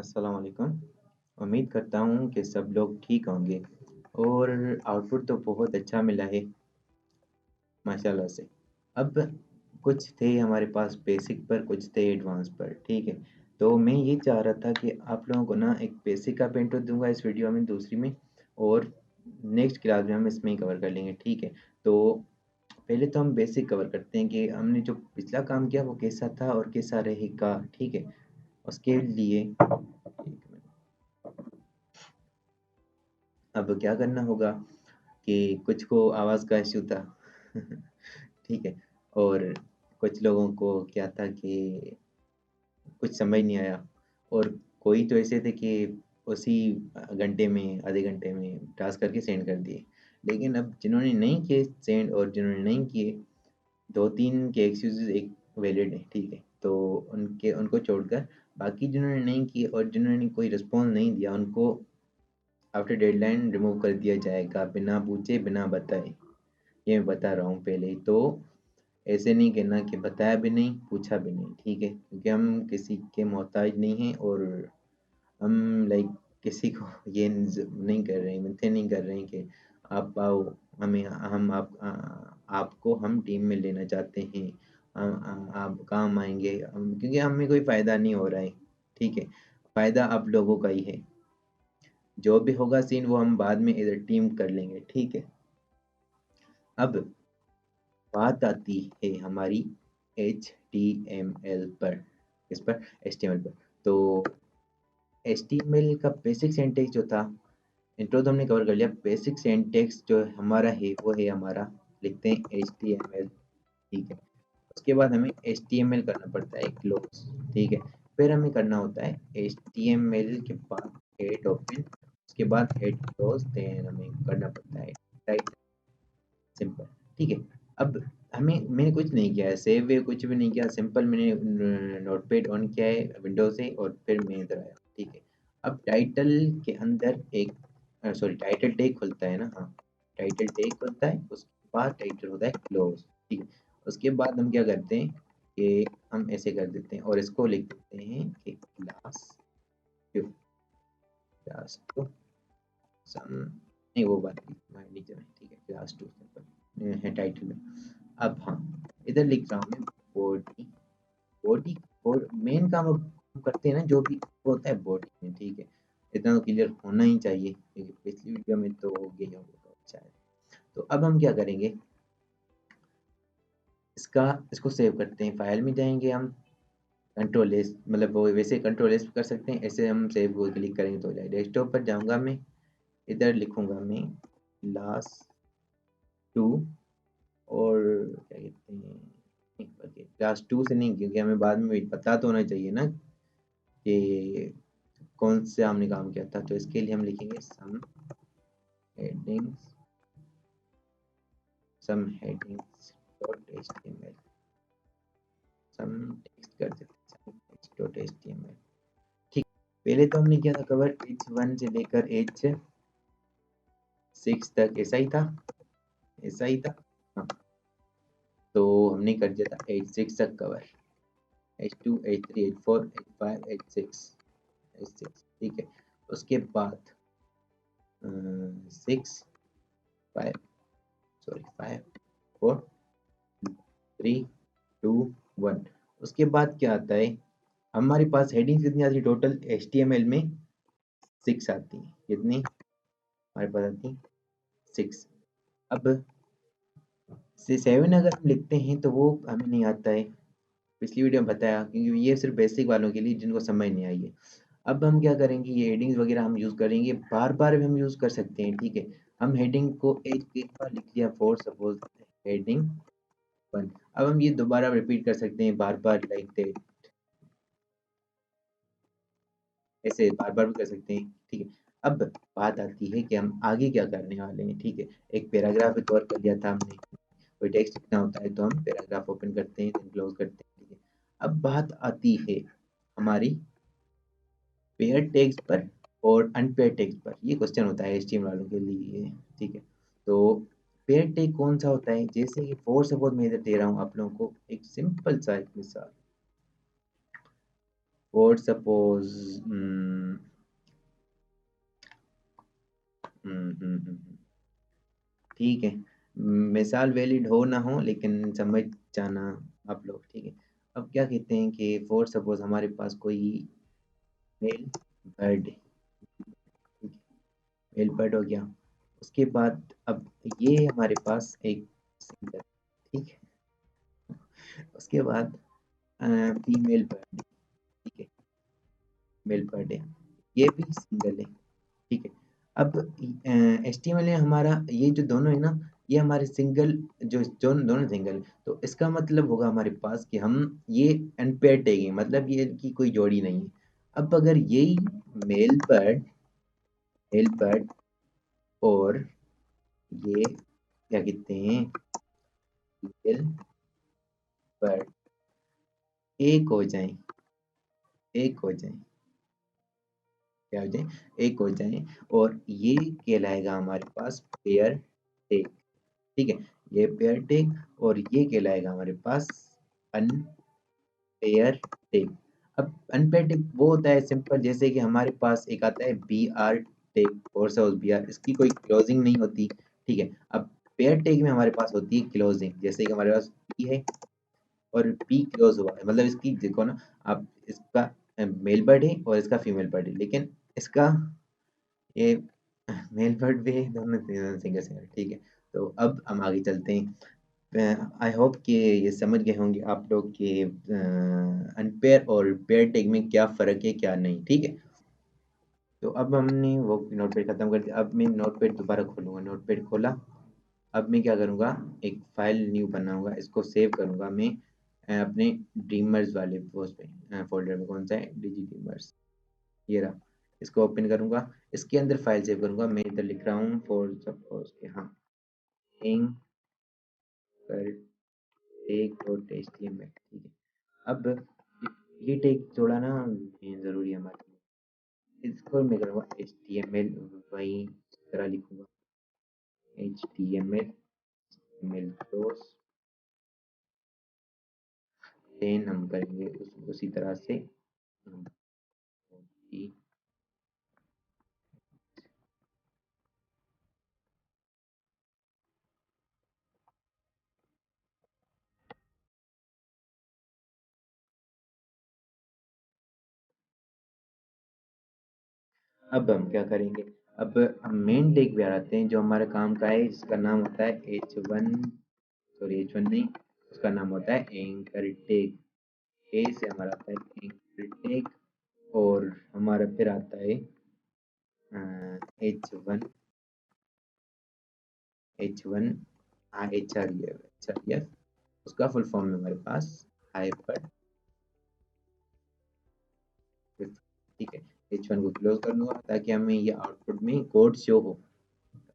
अस्सलाम वालेकुम। उम्मीद करता हूँ कि सब लोग ठीक होंगे और आउटपुट तो बहुत अच्छा मिला है माशाल्लाह से। अब कुछ थे हमारे पास बेसिक पर, कुछ थे एडवांस पर, ठीक है? तो मैं ये चाह रहा था कि आप लोगों को ना एक बेसिक का इंट्रो दूँगा इस वीडियो में, दूसरी में, और नेक्स्ट क्लास में हम इसमें ही कवर कर लेंगे, ठीक है? तो पहले तो हम बेसिक कवर करते हैं कि हमने जो पिछला काम किया वो कैसा था और कैसा रहेगा, ठीक है? उसके लिए एक मिनट, अब क्या करना होगा कि कुछ को आवाज़ का इश्यू था ठीक है, और कुछ लोगों को क्या था कि कुछ समझ नहीं आया, और कोई तो ऐसे थे कि उसी घंटे में, आधे घंटे में टास्क करके सेंड कर दिए। लेकिन अब जिन्होंने नहीं किए सेंड और जिन्होंने नहीं किए, 2-3 के एक्सक्यूज़ेज़ एक वैलिड है, ठीक है? तो उनको छोड़कर बाकी जिन्होंने नहीं किए और जिन्होंने कोई रिस्पॉन्स नहीं दिया, उनको आफ्टर डेडलाइन रिमूव कर दिया जाएगा, बिना पूछे, बिना बताए। ये मैं बता रहा हूँ पहले ही। तो ऐसे नहीं कहना कि बताया भी नहीं, पूछा भी नहीं, ठीक है? क्योंकि हम किसी के मोहताज नहीं हैं, और हम लाइक किसी को ये नहीं कर रहे हैं, मिथ्या नहीं कर रहे हैं कि आप आओ, हमें हम आपको हम टीम में लेना चाहते हैं, आप काम आएँगे, क्योंकि हमें कोई फ़ायदा नहीं हो रहा है, ठीक है? फ़ायदा आप लोगों का ही है। जो भी होगा सीन वो हम बाद में एज़ अ टीम कर लेंगे, ठीक है? अब बात आती है हमारी HTML पर, किस पर? HTML पर। तो HTML का बेसिक सिंटैक्स जो था, इंट्रो तो हमने कवर कर लिया, बेसिक सिंटैक्स जो हमारा है वो है हमारा, लिखते हैं HTML, ठीक है? उसके बाद हमें HTML करना पड़ता है क्लोज, ठीक है? फिर हमें करना होता है HTML के बाद हेड ओपन, उसके बाद हेड क्लोज, देन हमें करना पड़ता है टाइटल, सिंपल, ठीक है? अब मैंने कुछ नहीं किया है, सेव वेव कुछ भी नहीं किया, सिंपल मैंने नोटपैड ऑन किया है विंडो से और फिर मैं इधर आया, ठीक है? अब टाइटल के अंदर एक सॉरी, टाइटल टैग खुलता है ना, हाँ, टाइटल टैग खुलता है, उसके बाद टाइटल होता है क्लोज, ठीक है? उसके बाद हम क्या करते हैं कि हम ऐसे कर देते हैं और इसको लिख देते हैं कि क्लास टू सम, नहीं वो बात नहीं नीचे में, ठीक है? क्लास टू सिंपल है टाइटल में। अब हाँ, इधर लिख रहा हूँ मैं बॉडी, बॉडी, और मेन काम अब हम करते हैं ना जो भी होता है बॉडी में, ठीक है? इतना तो क्लियर होना ही चाहिए, क्योंकि पिछली वीडियो में तो हो गया होगा तो अच्छा है। तो अब हम क्या करेंगे, इसको सेव करते हैं, फाइल में जाएंगे हम, कंट्रोल एस, मतलब वो वैसे कंट्रोल एस कर सकते हैं, ऐसे हम सेव को क्लिक करेंगे तो हो जाएगा। डेस्कटॉप पर जाऊंगा मैं, इधर लिखूंगा मैं लास्ट टू, और क्या कहते हैं, क्लास टू से नहीं, क्योंकि हमें बाद में पता तो होना चाहिए ना कि कौन से हमने काम किया था। तो इसके लिए हम लिखेंगे some headings, some headings dot HTML, some text कर देते हैं, सम टेक्स्ट डॉट एचटीएमएल, ठीक। पहले तो हमने किया था कवर H1 से लेकर H6 तक, ऐसा ही था, ऐसा ही था, हाँ। तो हमने कर दिया था H6 तक cover, H2 H3 H4 H5 H6, ठीक है? उसके बाद 6 5 सॉरी 5 4 3 2 1, उसके बाद क्या आता है, हमारे पास हेडिंग्स कितनी आती है टोटल HTML में? 6 आती है। कितनी हमारे पास आती है? 6। अब से 7 अगर हम लिखते हैं तो वो हमें नहीं आता है, पिछली वीडियो में बताया, क्योंकि ये सिर्फ बेसिक वालों के लिए जिनको समझ नहीं आई है। अब हम क्या करेंगे, ये हेडिंग्स वगैरह हम यूज़ करेंगे, बार-बार भी हम यूज़ कर सकते हैं, ठीक है? हम हेडिंग को एक बार लिख लिया, फॉर सपोज़ हेडिंग 1, अब हम ये दोबारा रिपीट कर सकते हैं बार-बार, लाइक दैट, ऐसे बार-बार भी कर सकते हैं, ठीक है? अब बात आती है कि हम आगे क्या करने वाले हैं, ठीक है? एक पैराग्राफ कवर कर लिया था हमने, कोई टेक्स्ट लिखना होता है तो हम पैराग्राफ ओपन करते हैं, देन क्लोज़ करते हैं, ठीक है? अब बात आती है हमारी पेयर टैग्स पर और अनपेयर टैग्स पर। ये क्वेश्चन होता है एचटीएमएल वालों के लिए, ठीक है? तो पेयर टैग कौन सा होता है? जैसे कि फॉर सपोज मैं इधर दे रहा हूँ आप लोगों को एक सिंपल सा एक मिसाल, फॉर सपोज ठीक है, मिसाल वैलिड हो ना हो लेकिन समझ जाना आप लोग, ठीक है। अब क्या कहते हैं कि फॉर सपोज हमारे पास कोई मेल बर्ड है, ठीक है, मेल बर्ड हो गया। उसके बाद अब ये हमारे पास एक सिंगल, ठीक है। उसके बाद फीमेल बर्ड, ठीक है, मेल बर्ड है, ये भी सिंगल है, ठीक है। अब एचटीएमएल में हमारा ये जो दोनों है ना, ये हमारे सिंगल, जो दोनों दोनों सिंगल, तो इसका मतलब होगा हमारे पास कि हम ये अनपेयर टैग है, मतलब ये की कोई जोड़ी नहीं है। अब अगर यही मेल बर्ड, मेल बर्ड और ये क्या कहते हैं फीमेल बर्ड एक हो जाए, एक हो जाए, क्या हो जाए, एक हो जाए, और ये कहलाएगा हमारे पास पेयर टैग, ठीक है। ये पेयर टैग और ये कहलाएगा हमारे पास अनपेयर टैग। अब अनपेयर टैग वो होता है सिंपल, जैसे कि हमारे पास एक आता है बी आर टैग और सपोज बी आर, इसकी कोई क्लोजिंग नहीं होती, ठीक है। अब पेयर टैग में हमारे पास होती है क्लोजिंग, जैसे कि हमारे पास पी है और पी क्लोज हुआ है, मतलब इसकी देखो ना आप, इसका मेल बर्ड है और इसका फीमेल बर्ड है, लेकिन इसका ये मेल बर्ड भी है, दोनों सिंगल सिंगल, ठीक है। तो अब हम आगे चलते हैं। आई होप कि ये समझ गए होंगे आप लोग कि अनपेयर और पेयर टैग में क्या फ़र्क है क्या नहीं, ठीक है। तो अब हमने वो नोटपैड ख़त्म कर दिया, अब मैं नोटपैड दोबारा खोलूँगा, नोटपैड खोला। अब मैं क्या करूँगा, एक फ़ाइल न्यू बनाऊँगा, इसको सेव करूँगा मैं अपने ड्रीमर्स वाले उस पे फ़ोल्डर में, कौन सा है, डिजी ड्रीमर्स, ये रहा। इसको ओपन करूँगा, इसके अंदर फ़ाइल सेव करूँगा। मैं इधर लिख रहा हूँ फॉर सपोज़ कि हाँ, एंकर टैग.html, ठीक है। अब ये टैग जोड़ा ना ज़रूरी है हमारे लिए। इसको मैं करूँगा HTML, वही तरह लिखूँगा HTML, HTML क्लोज, देन हम करेंगे उसी तरह से कि अब हम क्या करेंगे, अब हम मेन टैग पे आते हैं जो हमारे काम का है, जिसका नाम होता है H1, सॉरी H1 नहीं, उसका नाम होता है एंकर टैग। ए से हमारा आता है एंकर टैग, और हमारा फिर आता है H1, H1 HREF, उसका फुल फॉर्म है हमारे पास हाइपर, ठीक है। H1 को क्लोज कर दूंगा ताकि हमें ये आउटपुट में कोड शो हो,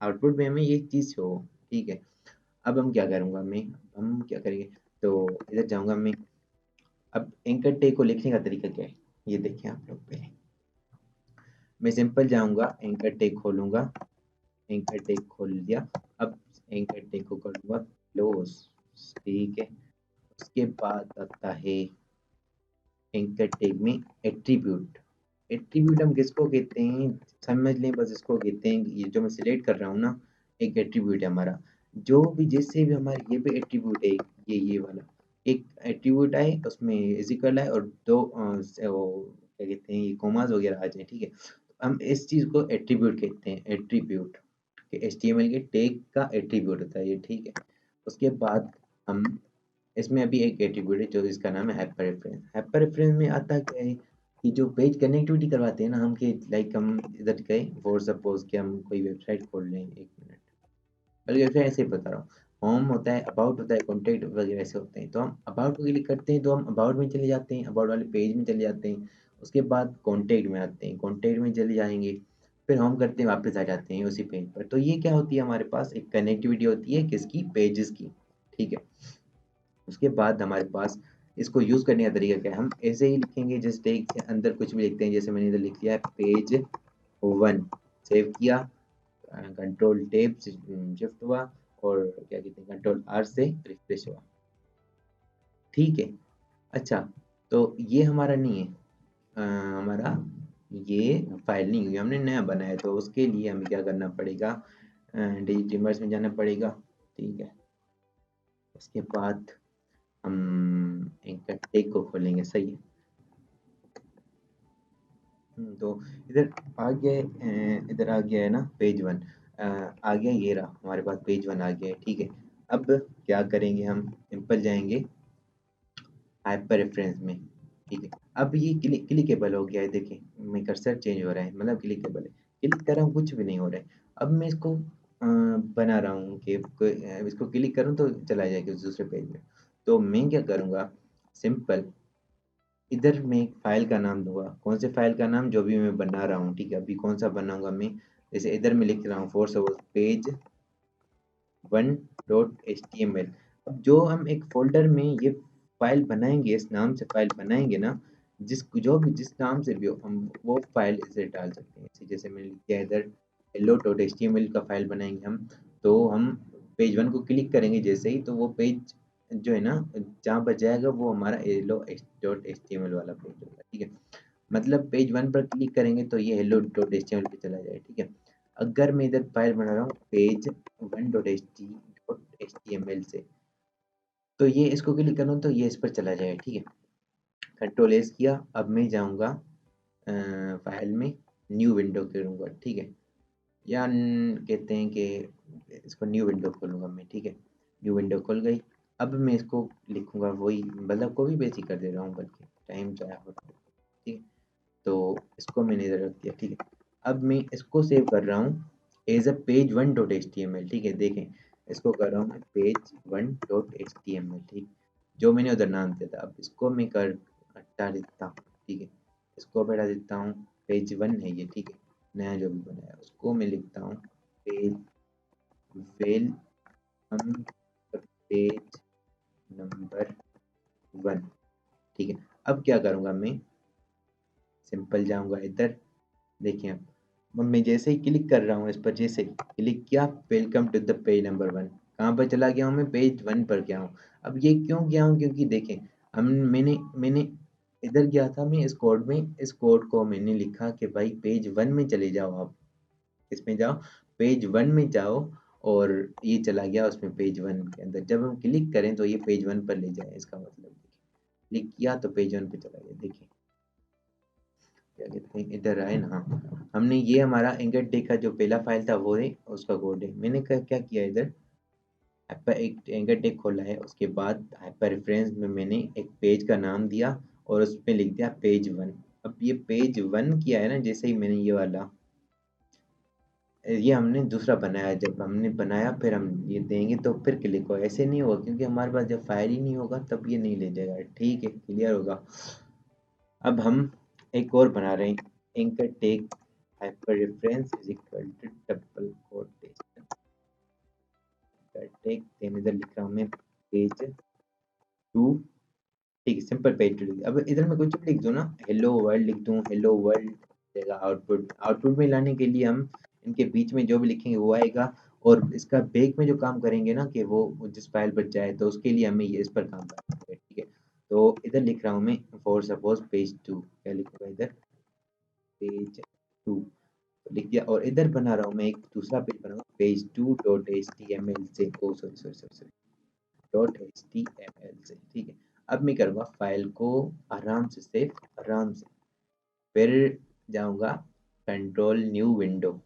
आउटपुट में हमें ये चीज़ शो हो, ठीक है। अब हम क्या करूँगा मैं, हम क्या करेंगे, तो इधर जाऊँगा मैं। अब एंकर टैग को लिखने का तरीका क्या है, ये देखें आप लोग पहले। मैं सिंपल जाऊँगा, एंकर टैग खोलूँगा, एंकर टैग खोल लिया। अब एंकर टैग को करूँगा क्लोज, ठीक है। उसके बाद आता है एंकर टैग में एट्रीब्यूट। एट्रीब्यूट हम किसको कहते हैं, समझ लें बस, इसको कहते हैं, ये जो मैं सिलेक्ट कर रहा हूँ ना, एक एट्रीब्यूट है हमारा। जो भी जैसे भी हमारे ये भी एट्रीब्यूट है, ये वाला एक एट्रीब्यूट आए, उसमें इजिकल आए और दो वो क्या कहते हैं, ये कोमास वगैरह आ जाए, ठीक है। हम इस चीज़ को एट्रीब्यूट कहते हैं, एट्रीब्यूट HTML के टैग का एट्रीब्यूट होता है ये, ठीक है। उसके बाद हम इसमें अभी एक एट्रीब्यूट है जो इसका नाम है हाइपर रेफरेंस। हाइपर रेफरेंस में आता क्या है कि जो पेज कनेक्टिविटी करवाते हैं ना हम, कि लाइक हम इधर गए फॉर सपोज कि हम कोई वेबसाइट खोल रहे हैं, एक मिनट, बल्कि वेबसाइट ऐसे ही बता रहा हूँ, होम होता है, अबाउट होता है, कॉन्टैक्ट वगैरह ऐसे होते हैं। तो हम अबाउट को क्लिक करते हैं तो हम अबाउट में चले जाते हैं, अबाउट वाले पेज में चले जाते हैं। उसके बाद कॉन्टैक्ट में आते हैं, कॉन्टैक्ट में चले जाएंगे, फिर होम करते हैं, वापस आ जाते हैं उसी पेज पर। तो ये क्या होती है, हमारे पास एक कनेक्टिविटी होती है किसकी, पेजेस की, ठीक है। उसके बाद हमारे पास इसको यूज़ करने का तरीका क्या है, हम ऐसे ही लिखेंगे, जिस टैग के अंदर कुछ भी लिखते हैं, जैसे मैंने इधर लिख लिया है पेज 1, सेव किया, कंट्रोल टैब से शिफ्ट हुआ, और क्या कहते हैं कंट्रोल आर से रिफ्रेश हुआ, ठीक है। अच्छा, तो ये हमारा नहीं है, हमारा ये फाइल नहीं हुई, हमने नया बनाया, तो उसके लिए हमें क्या करना पड़ेगा, डिजिट इमर्स में जाना पड़ेगा। ठीक है, उसके बाद हम एक टेक को खोलेंगे। सही है। तो इधर आ गया, इधर आ गया है ना पेज वन, आ गया, ये रहा हमारे पास पेज वन आ गया है। ठीक है, अब क्या करेंगे, हम सिंपल जाएंगे हाइपर रेफरेंस में। ठीक है, अब ये क्लिकेबल हो गया है, देखिए मैं कर्सर चेंज हो रहा है, मतलब क्लिकेबल है। क्लिक कर रहा हूँ, कुछ भी नहीं हो रहा है। अब मैं इसको बना रहा हूँ कि इसको क्लिक करूँ तो चला जाएगा उस दूसरे पेज में। तो मैं क्या करूँगा, सिंपल इधर मैं एक फाइल का नाम दूंगा, कौन से फाइल का नाम, जो भी मैं बना रहा हूँ। ठीक है, अभी कौन सा बनाऊंगा मैं, जैसे इधर मैं लिख रहा हूँ for suppose page one dot H T M L. अब जो हम एक फोल्डर में ये फाइल बनाएंगे, इस नाम से फाइल बनाएंगे ना, जो भी जिस नाम से भी हो, हम वो फाइल इसे डाल सकते हैं। जैसे मैंने लिख दिया इधर hello dot H T M L का फाइल बनाएंगे हम, तो हम पेज वन को क्लिक करेंगे जैसे ही, तो वो पेज जो है ना जहाँ पर जाएगा वो हमारा hello dot H T M L वाला पेज होगा। ठीक है, मतलब पेज वन पर क्लिक करेंगे तो ये hello dot H T M L पे चला जाएगा। ठीक है, अगर मैं इधर फाइल बना रहा हूँ page one dot H T M L से, तो ये इसको क्लिक करूँ तो ये इस पर चला जाएगा। ठीक है, कंट्रोल एस किया। अब मैं जाऊँगा फाइल में, न्यू विंडो करूँगा। ठीक है, या कहते हैं कि इसको न्यू विंडो खोलूँगा मैं। ठीक है, न्यू विंडो खुल गई। अब मैं इसको लिखूँगा वही, मतलब को भी बेसिक कर दे रहा हूँ, बल्कि टाइम ज़ाया हो रहा है। ठीक है, तो इसको मैंने इधर रख दिया। ठीक है, अब मैं इसको सेव कर रहा हूँ as a page one dot H T M L. ठीक है, देखें इसको कर रहा हूँ मैं page one dot H T M L. ठीक, जो मैंने उधर नाम दिया था, अब इसको मैं कर हटा देता हूँ। ठीक है, इसको हटा देता हूँ, पेज वन है ये। ठीक है, नया जो भी बनाया उसको मैं लिखता हूँ page welcome page number one. ठीक है, अब क्या करूँगा मैं, सिंपल जाऊँगा इधर, देखिए अब मैं जैसे ही क्लिक कर रहा हूँ इस पर, जैसे ही क्लिक किया welcome to the page number one, कहाँ पर चला गया हूँ मैं, पेज वन पर गया हूँ। अब ये क्यों गया हूँ, क्योंकि देखें हम मैंने मैंने इधर गया था मैं इस कोड में, इस कोड को मैंने लिखा कि भाई पेज वन में चले जाओ, आप इसमें जाओ, पेज वन में जाओ, और ये चला गया उसमें पेज वन के अंदर। जब हम क्लिक करें तो ये पेज वन पर ले जाए, इसका मतलब क्लिक किया तो पेज वन पे चला गया। देखिए क्या कहते हैं, इधर आए ना, हमने ये हमारा एंकर टेक का जो पहला फाइल था वो है, उसका कोड है। मैंने क्या किया इधर, हाइपर एक एंकर टेक खोला है, उसके बाद हाइपर रेफरेंस में मैंने एक पेज का नाम दिया और उस पे लिख दिया पेज वन। अब ये पेज वन किया है ना, जैसे ही मैंने ये वाला, ये हमने दूसरा बनाया, जब हमने बनाया फिर हम ये देंगे तो फिर क्लिक हो, ऐसे नहीं होगा क्योंकि हमारे पास जब फाइल ही नहीं होगा तब ये नहीं ले जाएगा। ठीक है, क्लियर होगा। अब हम एक और बना रहे हैं, anchor tag hyper reference is equal to double quotation, tag then इधर लिख रहा हूँ मैं पेज टू। ठीक है, सिंपल पेज टू लिख, अब इधर मैं कुछ भी लिख दूँ ना, हेलो वर्ल्ड लिख दूँ, हेलो वर्ल्ड देगा आउटपुट। आउटपुट में लाने के लिए हम इनके बीच में जो भी लिखेंगे वो आएगा, और इसका बैक में जो काम करेंगे ना कि वो जिस फाइल पर जाए, तो उसके लिए हमें ये इस पर काम करना है। ठीक है, तो इधर लिख रहा हूँ मैं फॉर सपोज पेज टू, क्या लिखूंगा इधर, पेज टू लिख दिया, और इधर बना रहा हूँ मैं एक दूसरा पेज बनाऊंगा page two dot H T M L से, oh sorry sorry sorry sorry, dot H T M L से। ठीक है, अब मैं करूँगा फाइल को आराम से सेव, आराम से, फिर जाऊँगा control new window,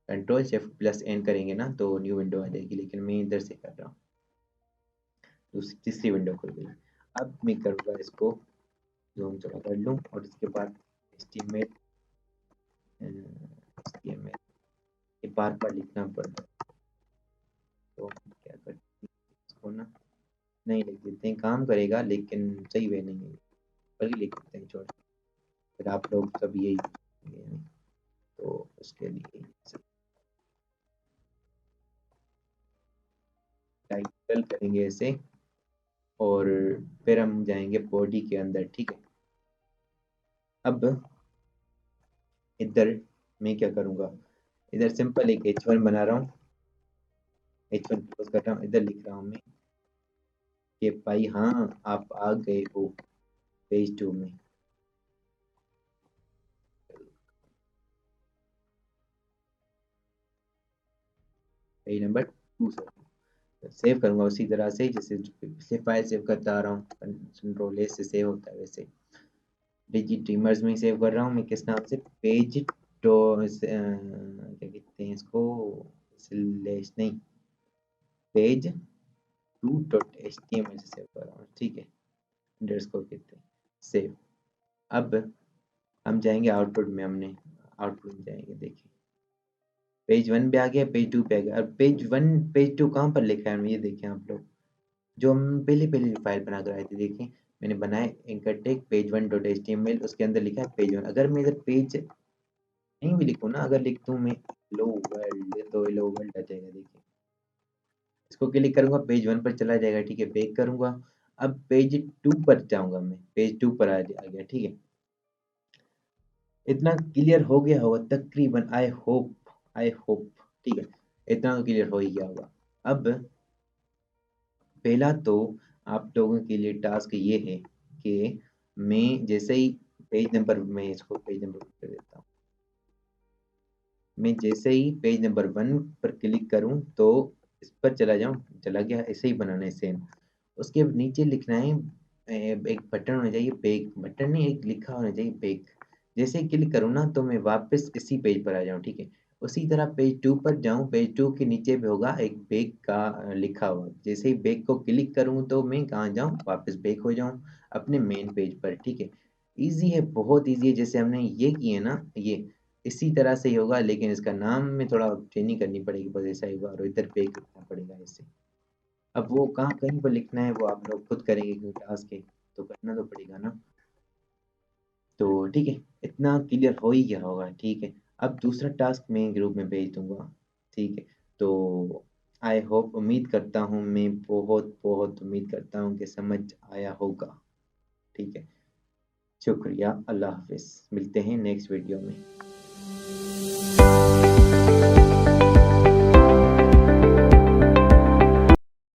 control shift plus N करेंगे ना तो न्यू विंडो आ जाएगी, लेकिन मैं इधर से कर रहा हूँ, दूसरी तीसरी विंडो खुल गई। अब मैं करूँगा इसको जूम थोड़ा कर लूँ, और इसके बाद एस्टीमेट एस्टीमेट ये बार बार लिखना पड़ता है, तो हम क्या करते हैं इसको ना, नहीं लिख देते हैं, काम करेगा लेकिन सही वे नहीं है, बल्कि लिख देते हैं, छोड़, फिर आप लोग सब यही करेंगे, तो उसके लिए टाइटल करेंगे ऐसे, और फिर हम जाएंगे बॉडी के अंदर। ठीक है, अब इधर मैं क्या करूँगा, इधर सिंपल एक H1 बना रहा हूँ, H1 क्लोज कर रहा हूँ, इधर लिख रहा हूँ मैं कि भाई हाँ आप आ गए हो पेज टू में। पेज नंबर 2 से सेव करूँगा उसी तरह से जैसे पिछले फाइल सेव करता आ रहा हूँ, कंट्रोल ए से सेव होता है वैसे डिजिट्रीमर्स में सेव कर रहा हूँ मैं। किस नाम से? पेज तो क्या कहते हैं इसको, स्लैश नहीं, पेज 2.html से सेव कर रहा हूँ, ठीक है, अंडरस्कोर कहते हैं, सेव। अब हम जाएंगे आउटपुट में, हमने आउटपुट में जाएंगे, देखिए पेज 1 पे आ गया, पेज 2 पे आ गया। अब पेज 1 पेज 2 कहाँ पर लिखा है? ये देखें आप लोग, जो हम पहले पहले फाइल बना कर आए थे, देखें मैंने बनाए इनकटेक पेज 1.html, उसके अंदर लिखा है पेज 1। अगर मैं इधर पेज नहीं भी लिखूँ ना, अगर लिख दूँ मैं हेलो वर्ल्ड, तो हेलो वर्ल्ड आ जाएगा, देखिए इसको क्लिक करूंगा पेज 1 पर चला जाएगा, ठीक है, बैक करूंगा। अब पेज 2 पर जाऊंगा मैं, पेज 2 पर आ गया, ठीक है। इतना क्लियर हो गया होगा तकरीबन, आई होप, ठीक है, इतना तो क्लियर हो ही गया होगा। अब पहला तो आप लोगों के लिए टास्क ये है कि मैं जैसे ही पेज नंबर, मैं इसको पेज नंबर कर देता हूँ, मैं जैसे ही पेज नंबर 1 पर क्लिक करूँ तो इस पर चला जाऊँ, चला गया, ऐसे ही बनाना है सेम। उसके नीचे लिखना है एक बटन होना चाहिए, बैक बटन नहीं, एक लिखा होना चाहिए बैक। जैसे ही क्लिक करूँ ना तो मैं वापस इसी पेज पर आ जाऊँ, ठीक है। उसी तरह पेज 2 पर जाऊँ, पेज 2 के नीचे भी होगा एक बैक का लिखा हुआ। जैसे ही बैक को क्लिक करूँ तो मैं कहाँ जाऊँ, वापस बैक हो जाऊँ अपने मेन पेज पर, ठीक है। ईजी है, बहुत ईजी है, जैसे हमने ये किए ना, ये इसी तरह से ही होगा, लेकिन इसका नाम में थोड़ा चेंजिंग करनी पड़ेगी, बस ऐसा ही होगा, और इधर बैक लिखना पड़ेगा ऐसे। अब वो कहाँ कहीं पर लिखना है वो आप लोग खुद करेंगे, क्योंकि टास्क है तो करना तो पड़ेगा ना। तो ठीक है, इतना क्लियर हो ही गया होगा, ठीक है। अब दूसरा टास्क मैं ग्रुप में भेज दूंगा, ठीक है। तो आई होप, उम्मीद करता हूँ, मैं बहुत बहुत उम्मीद करता हूँ कि समझ आया होगा, ठीक है। शुक्रिया, अल्लाह हाफिज़, मिलते हैं नेक्स्ट वीडियो में।